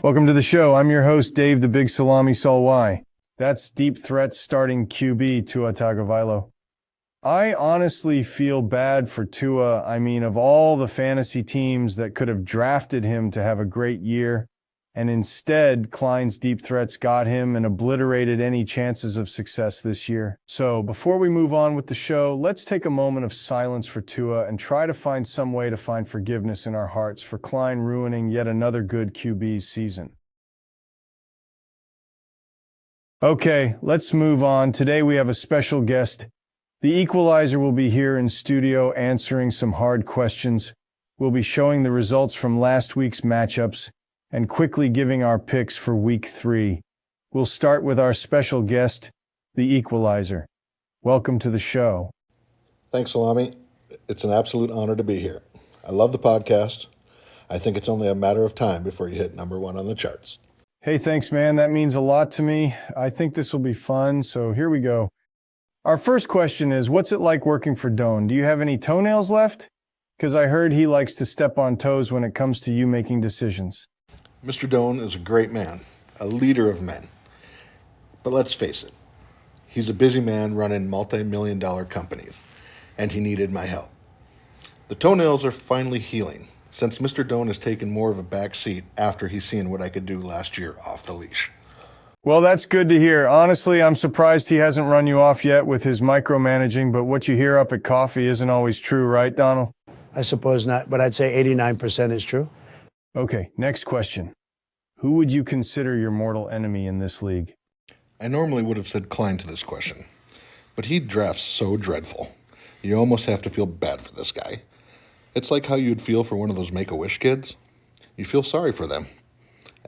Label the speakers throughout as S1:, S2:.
S1: Welcome to the show. I'm your host, Dave the Big Salami Salwai. That's Deep Threats starting QB Tua Tagovailoa. I honestly feel bad for Tua. I mean, of all the fantasy teams that could have drafted him to have a great year, and instead Klein's Deep Threats got him and obliterated any chances of success this year. So before we move on with the show, let's take a moment of silence for Tua and try to find some way to find forgiveness in our hearts for Klein ruining yet another good QB's season. Okay, let's move on. Today we have a special guest. The Equalizer will be here in studio answering some hard questions. We'll be showing the results from last week's matchups and quickly giving our picks for Week 3. We'll start with our special guest, the Equalizer. Welcome to the show.
S2: Thanks, Salami. It's an absolute honor to be here. I love the podcast. I think it's only a matter of time before you hit #1 on the charts.
S1: Hey, thanks, man. That means a lot to me. I think this will be fun, so here we go. Our first question is, what's it like working for Doan? Do you have any toenails left? Because I heard he likes to step on toes when it comes to you making decisions.
S2: Mr. Doan is a great man, a leader of men. But let's face it, he's a busy man running multi-million-dollar companies, and he needed my help. The toenails are finally healing, since Mr. Doan has taken more of a back seat after he's seen what I could do last year off the leash.
S1: Well, that's good to hear. Honestly, I'm surprised he hasn't run you off yet with his micromanaging, but what you hear up at coffee isn't always true, right, Donald?
S3: I suppose not, but I'd say 89% is true.
S1: Okay, next question. Who would you consider your mortal enemy in this league?
S2: I normally would have said Klein to this question, but he drafts so dreadful. You almost have to feel bad for this guy. It's like how you'd feel for one of those Make-A-Wish kids. You feel sorry for them.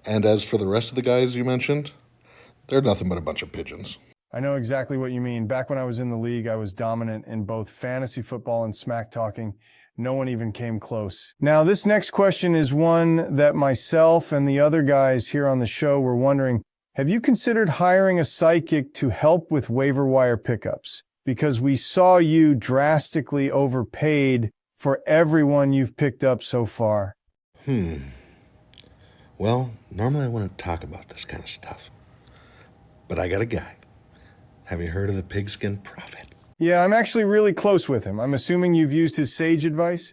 S2: And as for the rest of the guys you mentioned, they're nothing but a bunch of pigeons.
S1: I know exactly what you mean. Back when I was in the league, I was dominant in both fantasy football and smack talking. No one even came close. Now, this next question is one that myself and the other guys here on the show were wondering. Have you considered hiring a psychic to help with waiver wire pickups? Because we saw you drastically overpaid for everyone you've picked up so far.
S2: Well, normally I wouldn't talk about this kind of stuff. But I got a guy. Have you heard of the Pigskin Prophet?
S1: Yeah, I'm actually really close with him. I'm assuming you've used his sage advice?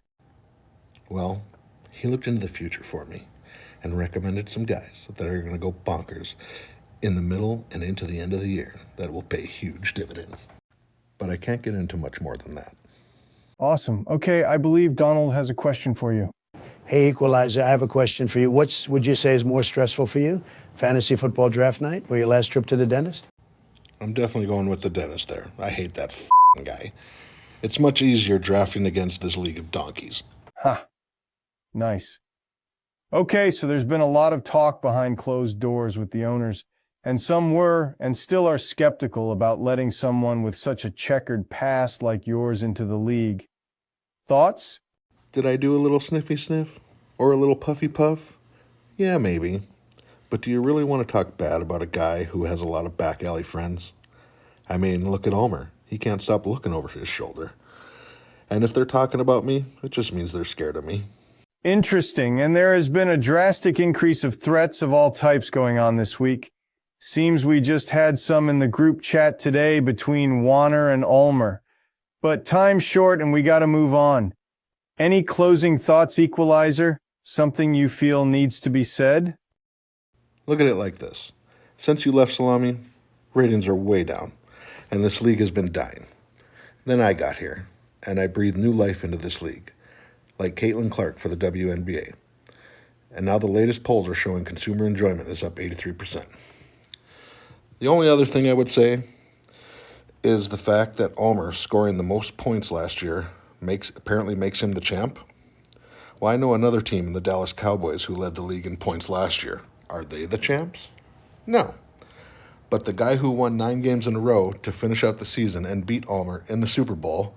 S2: Well, he looked into the future for me and recommended some guys that are going to go bonkers in the middle and into the end of the year that will pay huge dividends. But I can't get into much more than that.
S1: Awesome. Okay, I believe Donald has a question for you.
S3: Hey, Equalizer, I have a question for you. What would you say is more stressful for you? Fantasy football draft night or your last trip to the dentist?
S2: I'm definitely going with the dentist there. I hate that guy. It's much easier drafting against this league of donkeys.
S1: Ha. Nice. Okay, so there's been a lot of talk behind closed doors with the owners, and some were and still are skeptical about letting someone with such a checkered past like yours into the league. Thoughts?
S2: Did I do a little sniffy sniff? Or a little puffy puff? Yeah, maybe. But do you really want to talk bad about a guy who has a lot of back alley friends? I mean, look at Ulmer. He can't stop looking over his shoulder. And if they're talking about me, it just means they're scared of me.
S1: Interesting, and there has been a drastic increase of threats of all types going on this week. Seems we just had some in the group chat today between Warner and Ulmer. But time's short and we gotta move on. Any closing thoughts, Equalizer? Something you feel needs to be said?
S2: Look at it like this. Since you left Salami, ratings are way down, and this league has been dying. Then I got here, and I breathed new life into this league, like Caitlin Clark for the WNBA. And now the latest polls are showing consumer enjoyment is up 83%. The only other thing I would say is the fact that Ulmer scoring the most points last year apparently makes him the champ. Well, I know another team in the Dallas Cowboys who led the league in points last year. Are they the champs? No. But the guy who won 9 games in a row to finish out the season and beat Ulmer in the Super Bowl,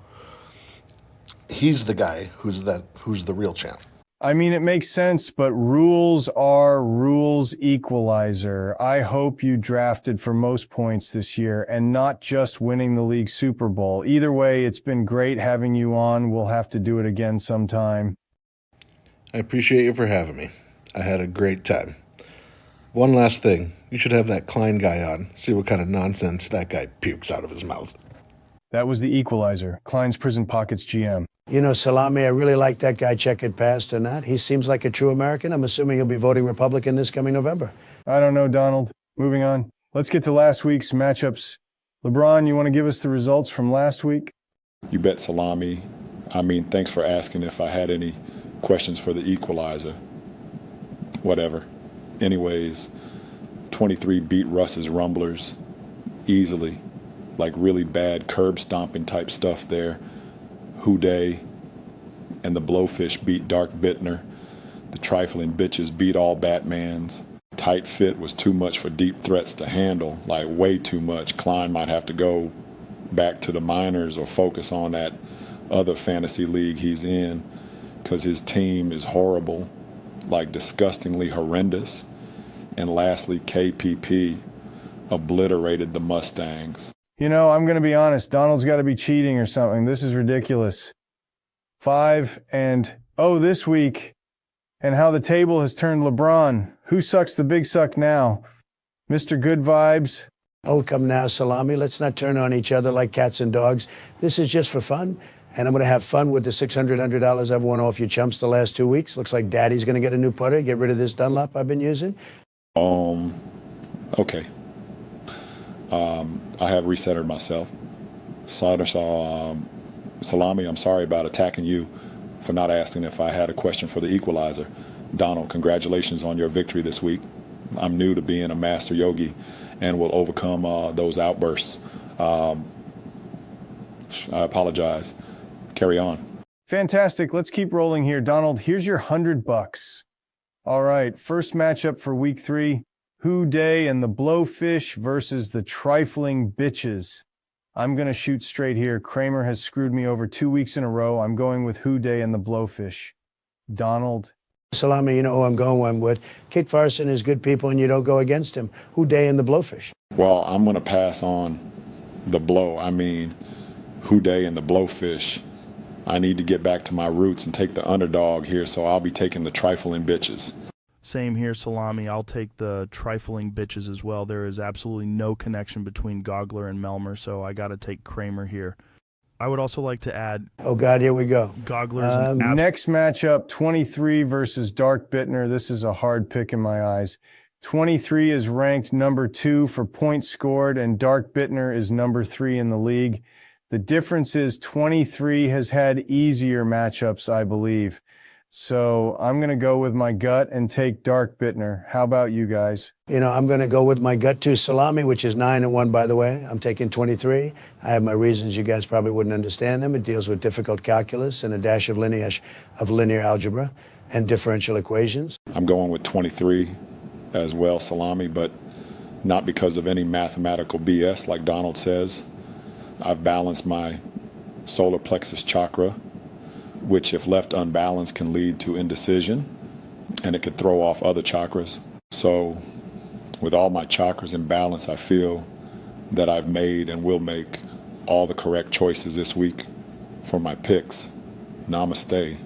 S2: he's the guy who's the real champ.
S1: I mean, it makes sense, but rules are rules, Equalizer. I hope you drafted for most points this year and not just winning the league Super Bowl. Either way, it's been great having you on. We'll have to do it again sometime.
S2: I appreciate you for having me. I had a great time. One last thing. You should have that Klein guy on. See what kind of nonsense that guy pukes out of his mouth.
S1: That was the Equalizer, Klein's Prison Pockets GM.
S3: You know, Salami, I really like that guy, checkered past or not. He seems like a true American. I'm assuming he'll be voting Republican this coming November.
S1: I don't know, Donald. Moving on. Let's get to last week's matchups. LeBron, you want to give us the results from last week?
S4: You bet, Salami. Thanks for asking if I had any questions for the Equalizer. Whatever. Anyways, 23 beat Russ's Rumblers easily. Like really bad curb stomping type stuff there. Houday and the Blowfish beat Dark Bittner. The Trifling Bitches beat all Batmans. Tight Fit was too much for Deep Threats to handle, like way too much. Klein might have to go back to the minors or focus on that other fantasy league he's in, because his team is horrible, like disgustingly horrendous. And lastly, KPP obliterated the Mustangs.
S1: You know, I'm going to be honest. Donald's got to be cheating or something. This is ridiculous. 5-0 this week. And how the table has turned LeBron. Who sucks the big suck now? Mr. Good Vibes?
S3: Oh, come now, Salami. Let's not turn on each other like cats and dogs. This is just for fun. And I'm going to have fun with the $600 I've won off you chumps the last 2 weeks. Looks like Daddy's going to get a new putter, get rid of this Dunlop I've been using.
S4: Okay. I have recentered myself. Salami, I'm sorry about attacking you for not asking if I had a question for the Equalizer. Donald, congratulations on your victory this week. I'm new to being a master yogi and will overcome those outbursts. I apologize. Carry on.
S1: Fantastic. Let's keep rolling here. Donald, here's your $100. All right. First matchup for week 3. Houday and the Blowfish versus the Trifling Bitches. I'm going to shoot straight here. Kramer has screwed me over 2 weeks in a row. I'm going with Houday and the Blowfish. Donald.
S3: Salami, you know who I'm going with. Kit Farson is good people and you don't go against him. Houday and the Blowfish.
S4: Well, I'm going to pass on the blow. Houday and the Blowfish. I need to get back to my roots and take the underdog here, so I'll be taking the Trifling Bitches.
S5: Same here, Salami. I'll take the Trifling Bitches as well. There is absolutely no connection between Gogler and Melmer, so I got to take Kramer here. I would also like to add...
S3: Oh, God, here we go.
S5: Gogler's
S1: next matchup, 23 versus Dark Bittner. This is a hard pick in my eyes. 23 is ranked number 2 for points scored, and Dark Bittner is number 3 in the league. The difference is 23 has had easier matchups, I believe. So I'm going to go with my gut and take Dark Bittner. How about you guys?
S3: You know, I'm going to go with my gut too, Salami, which is 9-1, by the way. I'm taking 23. I have my reasons. You guys probably wouldn't understand them. It deals with difficult calculus and a dash of linear algebra and differential equations.
S4: I'm going with 23 as well, Salami, but not because of any mathematical BS like Donald says. I've balanced my solar plexus chakra, which if left unbalanced can lead to indecision, and it could throw off other chakras. So with all my chakras in balance, I feel that I've made and will make all the correct choices this week for my picks. Namaste.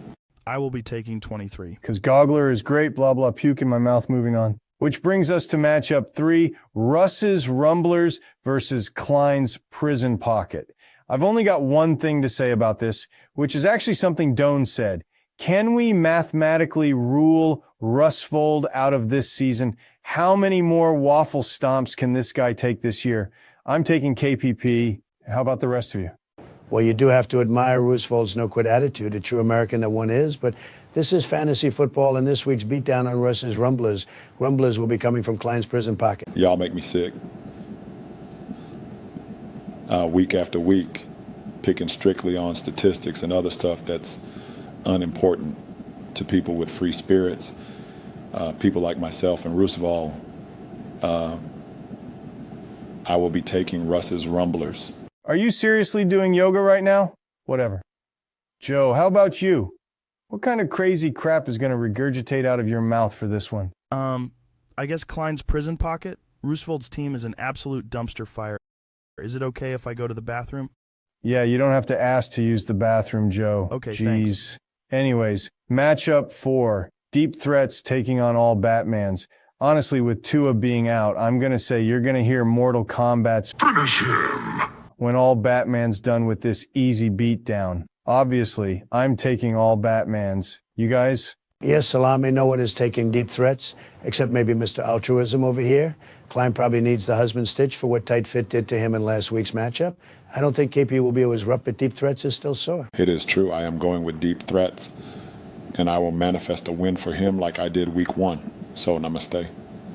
S5: I will be taking 23.
S1: Because Gogler is great, blah, blah, puke in my mouth, moving on. Which brings us to matchup 3, Russ's Rumblers versus Klein's Prison Pocket. I've only got one thing to say about this, which is actually something Doan said. Can we mathematically rule Rusvold out of this season? How many more waffle stomps can this guy take this year? I'm taking KPP. How about the rest of you?
S3: Well, you do have to admire Roosevelt's no-quit attitude, a true American that one is, but this is fantasy football, and this week's beatdown on Russ's Rumblers. Rumblers will be coming from Klein's Prison Pocket.
S4: Y'all make me sick. Week after week, picking strictly on statistics and other stuff that's unimportant to people with free spirits, people like myself and Roosevelt. I will be taking Russ's Rumblers.
S1: Are you seriously doing yoga right now? Whatever. Joe, how about you? What kind of crazy crap is going to regurgitate out of your mouth for this one?
S5: I guess Klein's Prison Pocket. Roosevelt's team is an absolute dumpster fire. Is it okay if I go to the bathroom?
S1: Yeah, you don't have to ask to use the bathroom, Joe.
S5: Okay,
S1: Jeez.
S5: thanks.
S1: Anyways, matchup 4, Deep Threats taking on all Batmans. Honestly, with Tua being out, I'm going to say you're going to hear Mortal Kombat's "Finish him" when all Batman's done with this easy beatdown. Obviously, I'm taking all Batmans. You guys?
S3: Yes, Salami, no one is taking deep threats, except maybe Mr. Altruism over here. Klein probably needs the husband stitch for what Tight Fit did to him in last week's matchup. I don't think KP will be as rough, but deep threats is still sore.
S4: It is true. I am going with deep threats, and I will manifest a win for him like I did week 1. So namaste,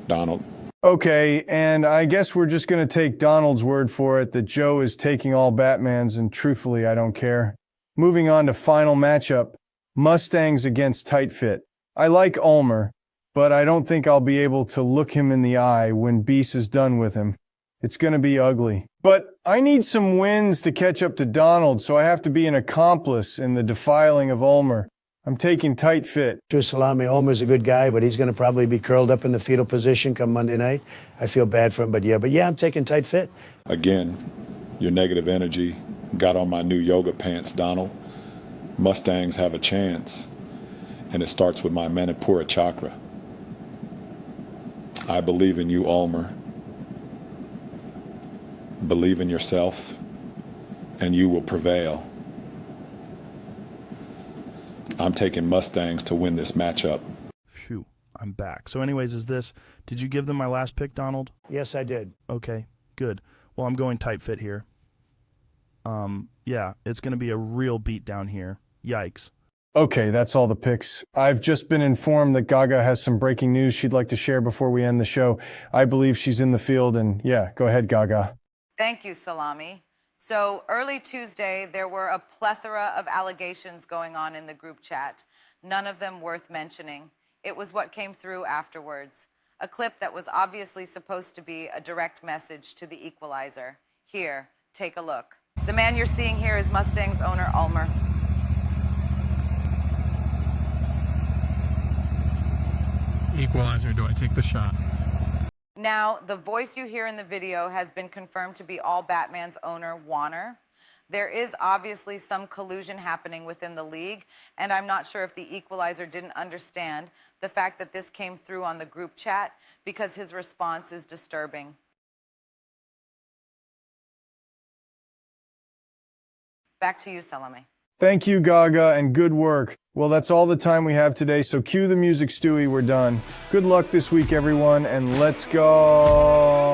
S4: Donald.
S1: Okay, and I guess we're just going to take Donald's word for it that Joe is taking all Batmans, and truthfully, I don't care. Moving on to final matchup, Mustangs against Tight Fit. I like Ulmer, but I don't think I'll be able to look him in the eye when Beast is done with him. It's going to be ugly. But I need some wins to catch up to Donald, so I have to be an accomplice in the defiling of Ulmer. I'm taking Tight Fit.
S3: True, Salami, Ulmer's a good guy, but he's going to probably be curled up in the fetal position come Monday night. I feel bad for him, but yeah, I'm taking Tight Fit.
S4: Again, your negative energy got on my new yoga pants, Donald. Mustangs have a chance, and it starts with my Manipura chakra. I believe in you, Ulmer. Believe in yourself, and you will prevail. I'm taking Mustangs to win this matchup.
S5: Phew, I'm back. So anyways, did you give them my last pick, Donald?
S3: Yes, I did.
S5: Okay, good. Well, I'm going Tight Fit here. Yeah, it's going to be a real beatdown here. Yikes.
S1: Okay, that's all the picks. I've just been informed that Gaga has some breaking news she'd like to share before we end the show. I believe she's in the field, and yeah, go ahead, Gaga.
S6: Thank you, Salami. So early Tuesday, there were a plethora of allegations going on in the group chat, none of them worth mentioning. It was what came through afterwards, a clip that was obviously supposed to be a direct message to the Equalizer. Here, take a look. The man you're seeing here is Mustang's owner, Ulmer.
S7: Equalizer, do I take the shot?
S6: Now, the voice you hear in the video has been confirmed to be all Batman's owner, Warner. There is obviously some collusion happening within the league, and I'm not sure if the Equalizer didn't understand the fact that this came through on the group chat because his response is disturbing. Back to you, Salami.
S1: Thank you, Gaga, and good work. Well, that's all the time we have today, so cue the music, Stewie. We're done. Good luck this week, everyone, and let's go.